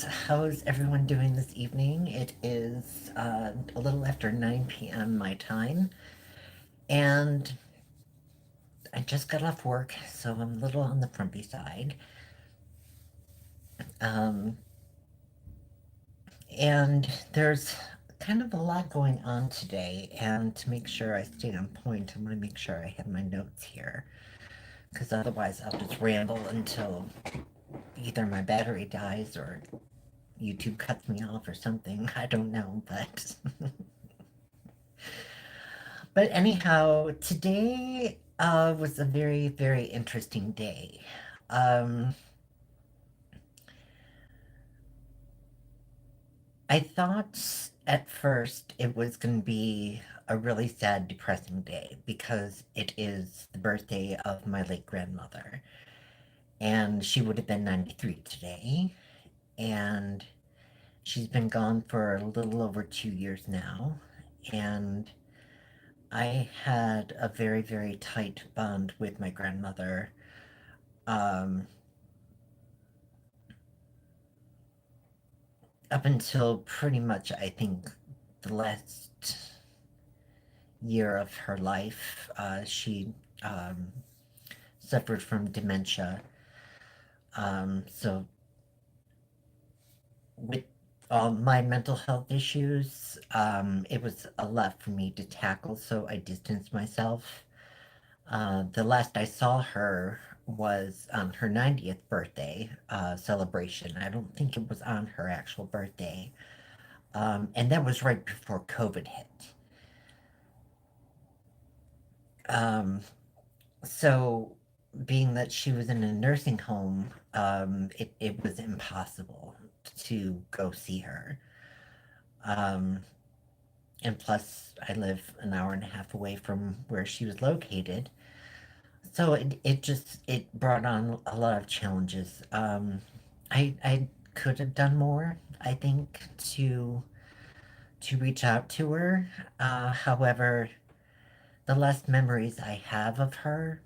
How's everyone doing this evening? It is a little after 9 p.m. my time, and I just got off work, so I'm a little on the frumpy side. Um, and there's kind of a lot going on today, and to make sure I stay on point, I'm going to make sure I have my notes here, because otherwise I'll just ramble until either my battery dies or YouTube cuts me off or something. I don't know, but anyhow, today was a very, very interesting day. Um, I thought at first it was going to be a really sad, depressing day because it is the birthday of my late grandmother. And she would have been 93 today. And she's been gone for a little over 2 years now. And I had a very, very tight bond with my grandmother. Um, Up until pretty much, I think, the last year of her life, she um, suffered from dementia. So, with all my mental health issues, it was a lot for me to tackle, so I distanced myself. The last I saw her was on her 90th birthday celebration. I don't think it was on her actual birthday. And that was right before COVID hit. Um, so, being that she was in a nursing home, it was impossible to go see her. Um, and plus, I live an hour and a half away from where she was located. So it brought on a lot of challenges. I could have done more, I think, to reach out to her. However, the last memories I have of her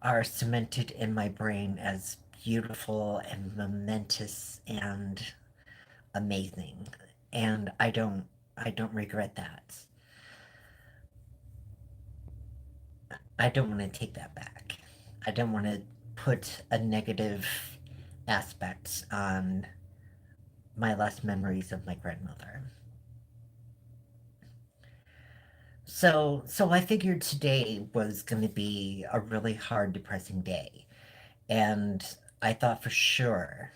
are cemented in my brain as beautiful and momentous and amazing. And I don't regret that. I don't want to take that back. I don't want to put a negative aspect on my last memories of my grandmother. So I figured today was going to be a really hard, depressing day. And I thought for sure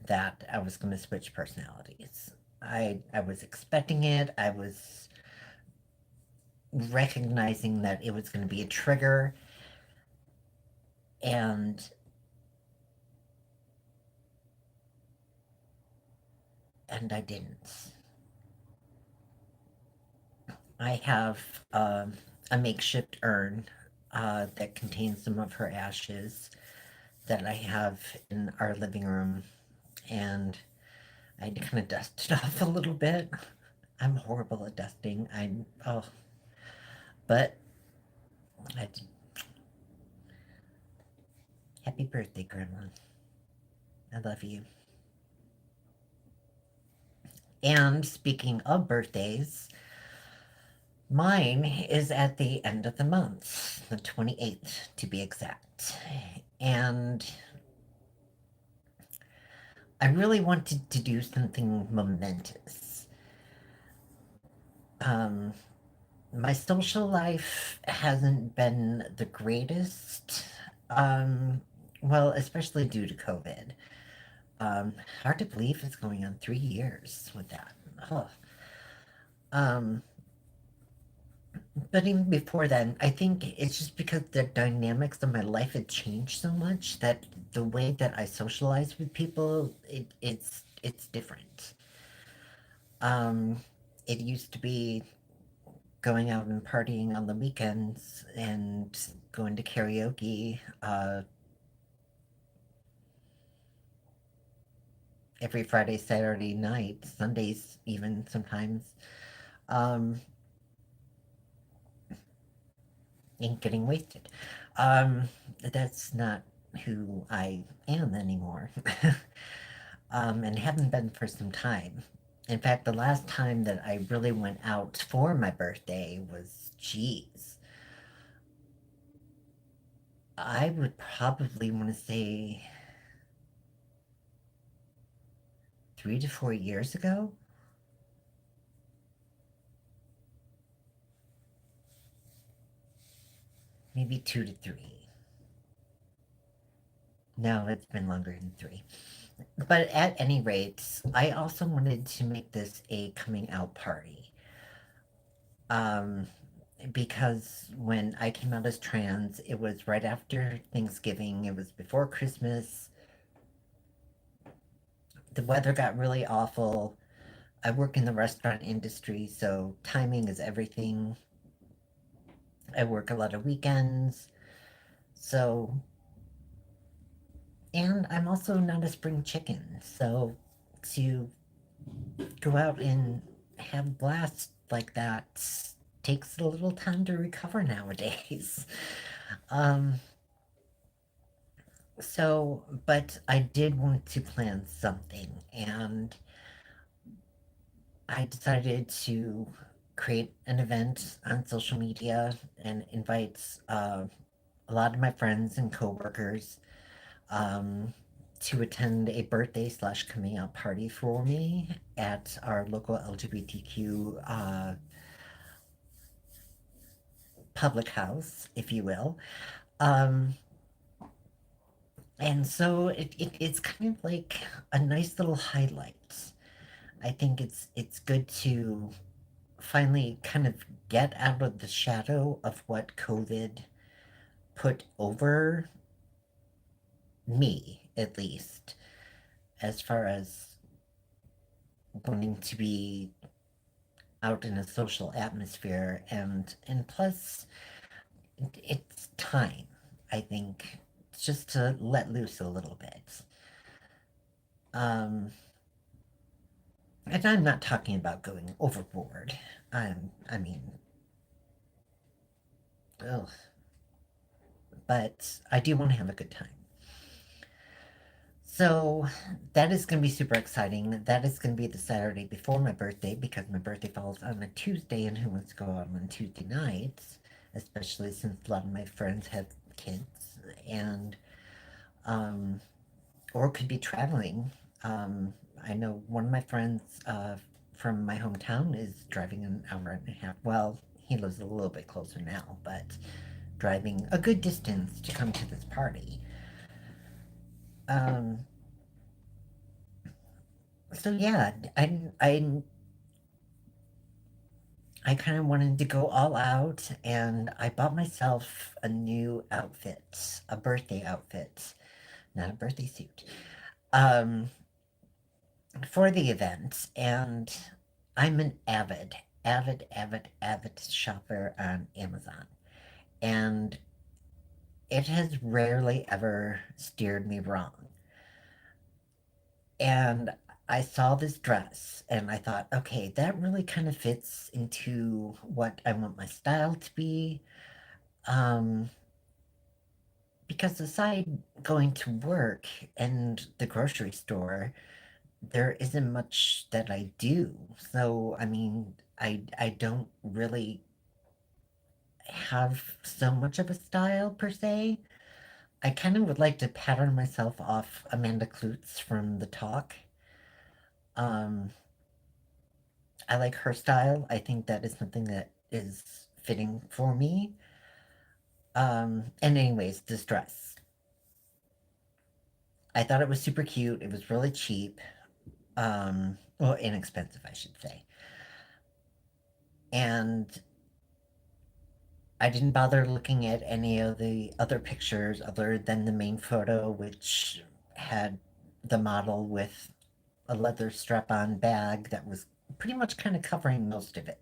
that I was going to switch personalities. I was expecting it. I was recognizing that it was going to be a trigger, and I didn't. I have a makeshift urn that contains some of her ashes that I have in our living room, and I kind of dusted off a little bit. I'm horrible at dusting. But I, happy birthday, Grandma. I love you. And speaking of birthdays, mine is at the end of the month, the 28th to be exact. And I really wanted to do something momentous. Um, my social life hasn't been the greatest. Um, well, especially due to COVID. Um, Hard to believe it's going on 3 years with that. Oh. Um, but even before then, I think it's just because the dynamics of my life had changed so much that the way that I socialize with people, it's different. Um, it used to be going out and partying on the weekends and going to karaoke every Friday, Saturday night, Sundays even sometimes, um, and getting wasted. That's not who I am anymore. and haven't been for some time. In fact, the last time that I really went out for my birthday was, geez, I would probably want to say 3 to 4 years ago, maybe 2 to 3. No, it's been longer than 3. But at any rate, I also wanted to make this a coming out party. Um, because when I came out as trans, it was right after Thanksgiving, it was before Christmas. The weather got really awful. I work in the restaurant industry, so timing is everything. I work a lot of weekends. So, and I'm also not a spring chicken. So, to go out and have blasts like that takes a little time to recover nowadays. Um, but I did want to plan something, and I decided to create an event on social media and invite a lot of my friends and coworkers um, to attend a birthday slash coming out party for me at our local LGBTQ public house, if you will. Um, and so it's kind of like a nice little highlight. I think it's good to finally kind of get out of the shadow of what COVID put over me, at least, as far as wanting to be out in a social atmosphere, and plus it's time, I think, just to let loose a little bit. um and I'm not talking about going overboard. I mean, ugh, but I do want to have a good time. So that is going to be super exciting. That is going to be the Saturday before my birthday because my birthday falls on a Tuesday, and who wants to go out on Tuesday nights, especially since a lot of my friends have kids and um, or could be traveling. I know one of my friends from my hometown is driving an hour and a half. Well, he lives a little bit closer now, but driving a good distance to come to this party. Um, so yeah, I kind of wanted to go all out, and I bought myself a new outfit, a birthday outfit, not a birthday suit, um, for the event. And I'm an avid shopper on Amazon, and it has rarely ever steered me wrong. And I saw this dress and I thought, okay, that really kind of fits into what I want my style to be. Um, because aside going to work and the grocery store, there isn't much that I do. So, I mean, I don't really have so much of a style per se. I kind of would like to pattern myself off Amanda Klutz from The Talk. Um, I like her style. I think that is something that is fitting for me. And anyways, this dress. I thought it was super cute. It was really cheap. Well, inexpensive, I should say. And I didn't bother looking at any of the other pictures other than the main photo, which had the model with a leather strap on bag that was pretty much kind of covering most of it.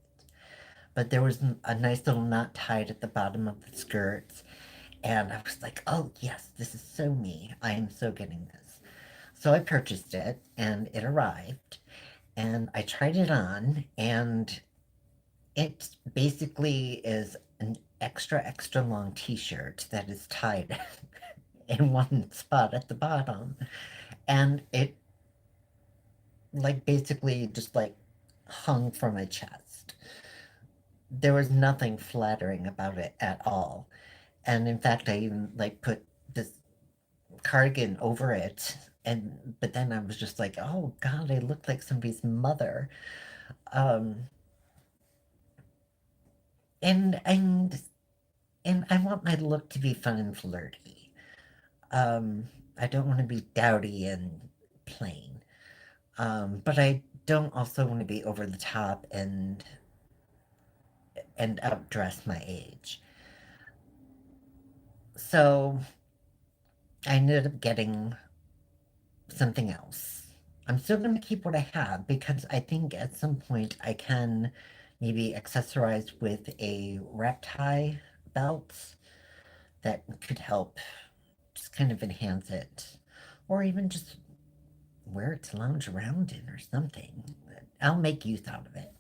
But there was a nice little knot tied at the bottom of the skirt. And I was like, oh, yes, this is so me. I am so getting this. So I purchased it and it arrived. And I tried it on, and it basically is an extra long t-shirt that is tied in one spot at the bottom. And it like basically just like hung from my chest. There was nothing flattering about it at all. And in fact, I even like put this cardigan over it. And but then I was just like, oh God, I look like somebody's mother. Um, and and and I want my look to be fun and flirty. Um, I don't want to be dowdy and plain. But I don't also want to be over the top and outdress my age. So I ended up getting something else. I'm still going to keep what I have because I think at some point I can maybe accessorize with a wrap tie belt that could help just kind of enhance it. Or even just wear it to lounge around in or something. I'll make use out of it.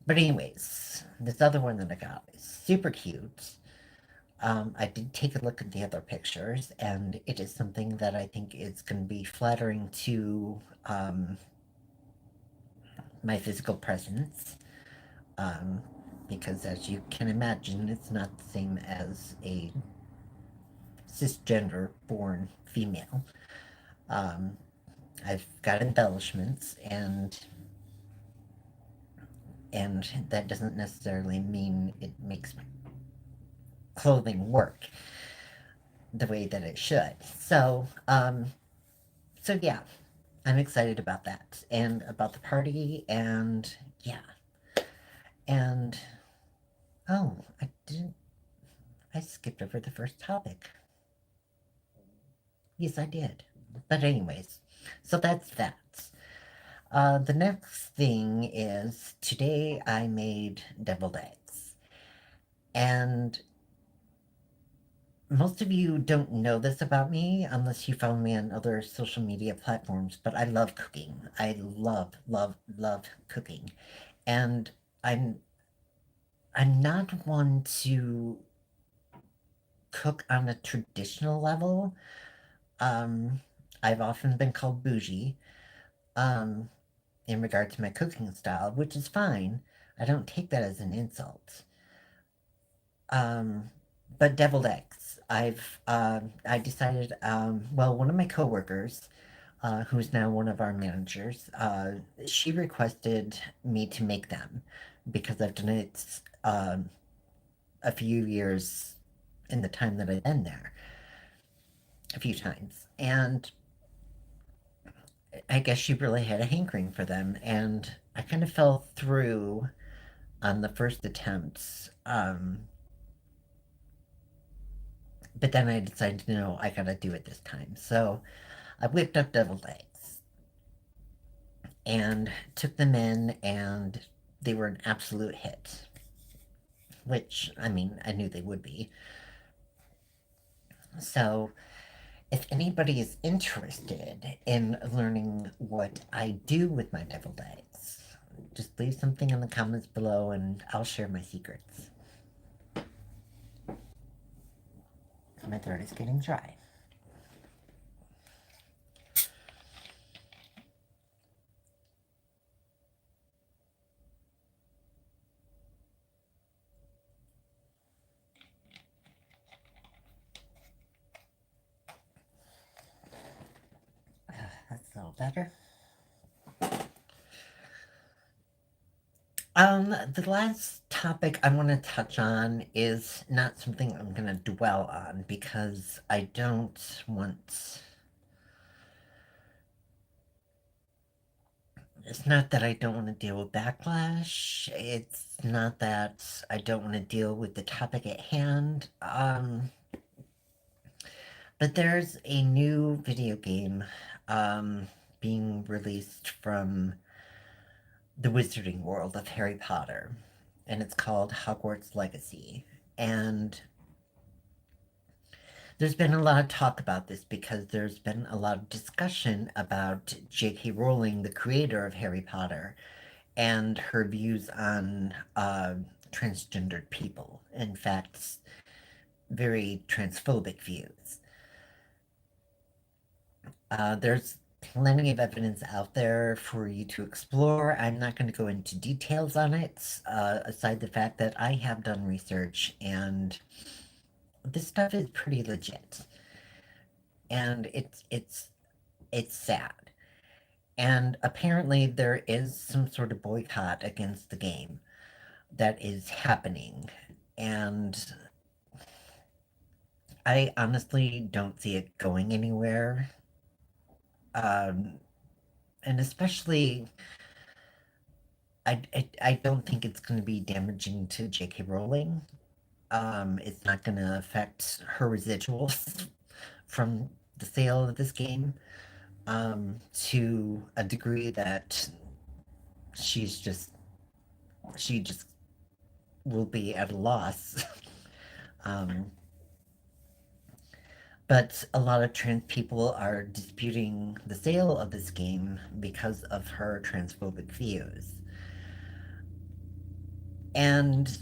But anyways, this other one that I got is super cute. I did take a look at the other pictures, and it is something that I think is going to be flattering to my physical presence. Um, because as you can imagine, it's not the same as a cisgender born female. Um, I've got embellishments, and that doesn't necessarily mean it makes my clothing work the way that it should. So yeah, I'm excited about that and about the party and yeah. And oh, I skipped over the first topic. Yes, I did. But anyways, so that's that. The next thing is today I made deviled eggs. And most of you don't know this about me unless you follow me on other social media platforms, but I love cooking. I love, love, love cooking. And I'm I'm not one to cook on a traditional level. Um, I've often been called bougie, um, in regard to my cooking style, which is fine. I don't take that as an insult. Um, but deviled eggs. I decided, well, one of my coworkers, who's now one of our managers, she requested me to make them because I've done it a few years in the time that I've been there, a few times. And I guess she really had a hankering for them. And I kind of fell through on the first attempts. But then I decided, no, I gotta do it this time. So I whipped up deviled eggs and took them in, and they were an absolute hit. Which, I mean, I knew they would be. So, if anybody is interested in learning what I do with my deviled eggs, just leave something in the comments below and I'll share my secrets. My throat is getting dry. That's a little better. The last topic I want to touch on is not something I'm going to dwell on because I don't want. It's not that I don't want to deal with backlash. It's not that I don't want to deal with the topic at hand. But there's a new video game, being released from the wizarding world of Harry Potter, and it's called Hogwarts Legacy. And there's been a lot of talk about this because there's been a lot of discussion about J.K. Rowling, the creator of Harry Potter, and her views on transgendered people. In fact, very transphobic views. There's plenty of evidence out there for you to explore. I'm not going to go into details on it, aside the fact that I have done research and this stuff is pretty legit, and it's sad. And apparently, there is some sort of boycott against the game that is happening, and I honestly don't see it going anywhere. Um, and especially, I don't think it's going to be damaging to J.K. Rowling. It's not going to affect her residuals from the sale of this game, to a degree that she's just she just will be at a loss. um, but a lot of trans people are disputing the sale of this game because of her transphobic views. And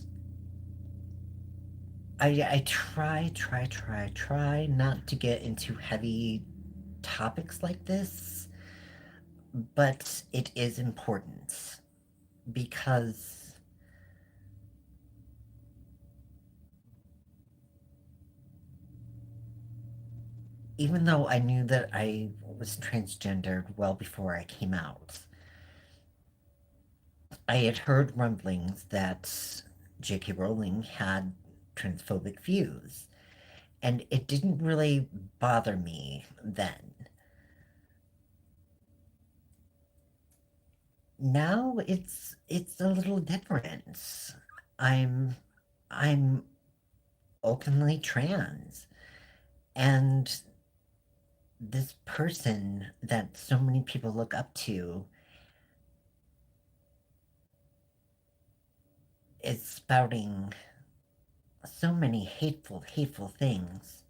I try not to get into heavy topics like this, but it is important because even though I knew that I was transgendered well before I came out, I had heard rumblings that J.K. Rowling had transphobic views, and it didn't really bother me then. Now it's a little different. I'm I'm openly trans, and this person that so many people look up to is spouting so many hateful things.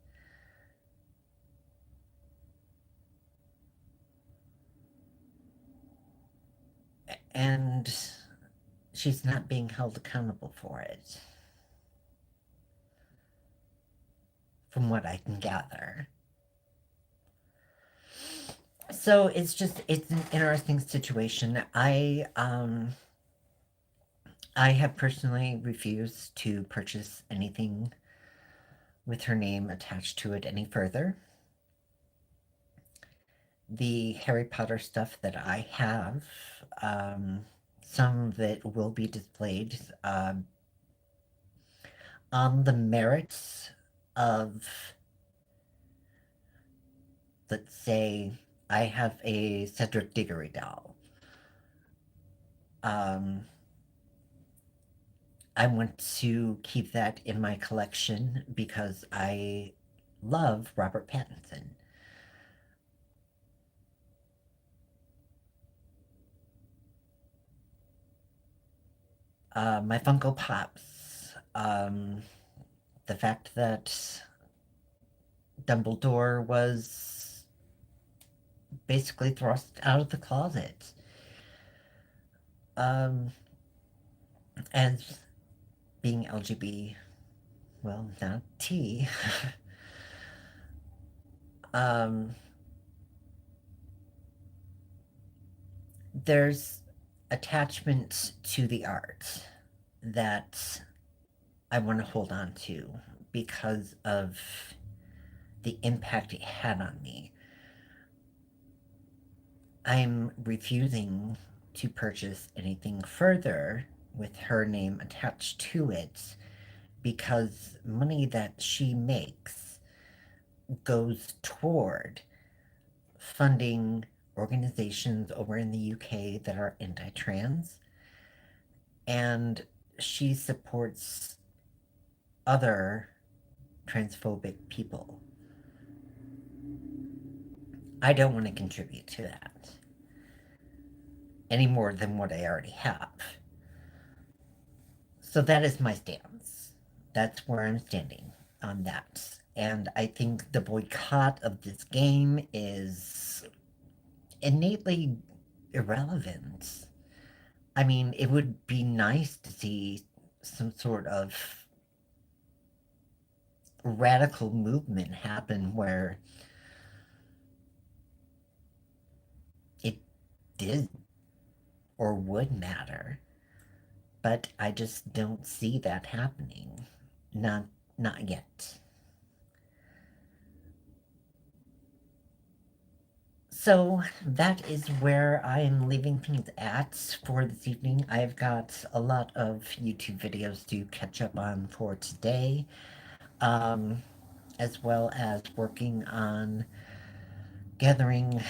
And she's not being held accountable for it, from what I can gather. So it's an interesting situation. I have personally refused to purchase anything with her name attached to it any further. The Harry Potter stuff that I have, um, some of it will be displayed, on the merits of, let's say, I have a Cedric Diggory doll. Um, I want to keep that in my collection because I love Robert Pattinson. My Funko Pops, the fact that Dumbledore was basically thrust out of the closet, um, as being LGBT, well, not T. um, there's attachment to the art that I want to hold on to because of the impact it had on me. I'm refusing to purchase anything further with her name attached to it because money that she makes goes toward funding organizations over in the UK that are anti trans, and she supports other transphobic people. I don't want to contribute to that any more than what I already have. So that is my stance. That's where I'm standing on that. And I think the boycott of this game is innately irrelevant. I mean, it would be nice to see some sort of radical movement happen where did or would matter, but I just don't see that happening. Not not yet. So that is where I am leaving things at for this evening. I've got a lot of YouTube videos to catch up on for today, um, as well as working on gathering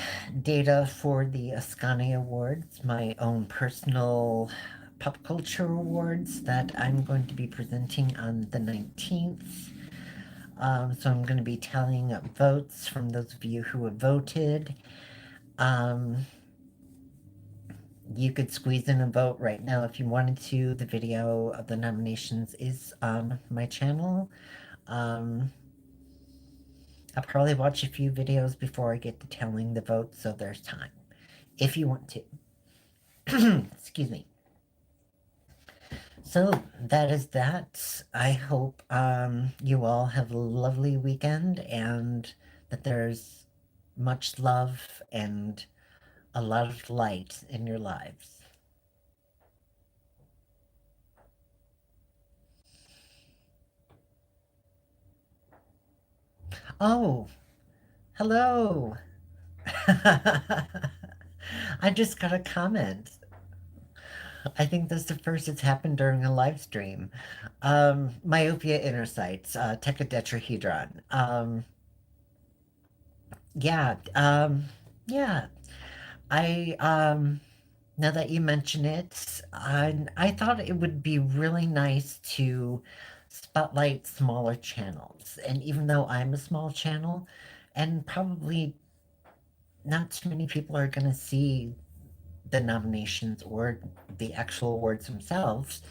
data for the Ascani Awards, my own personal pop culture awards that I'm going to be presenting on the 19th. So I'm going to be tallying up votes from those of you who have voted. Um, you could squeeze in a vote right now if you wanted to. The video of the nominations is on my channel. Um, I'll probably watch a few videos before I get to tallying the votes, so there's time if you want to. Excuse me. So that is that. I hope you all have a lovely weekend and that there's much love and a lot of light in your lives. Oh, hello. I just got a comment. I think that's the first it's happened during a live stream. Myopia inner sights, tetrahedron. Yeah, yeah. I Now that you mention it, I thought it would be really nice to spotlight smaller channels. And even though I'm a small channel, and probably not too many people are going to see the nominations or the actual awards themselves,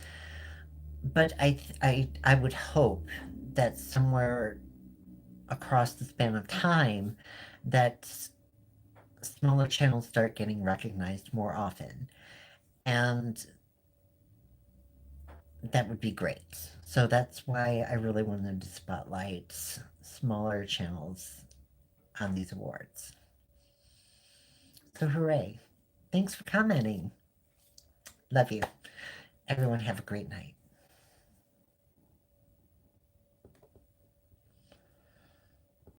but I would hope that somewhere across the span of time that smaller channels start getting recognized more often. And that would be great. So that's why I really wanted to spotlight smaller channels on these awards. So hooray. Thanks for commenting. Love you. Everyone have a great night.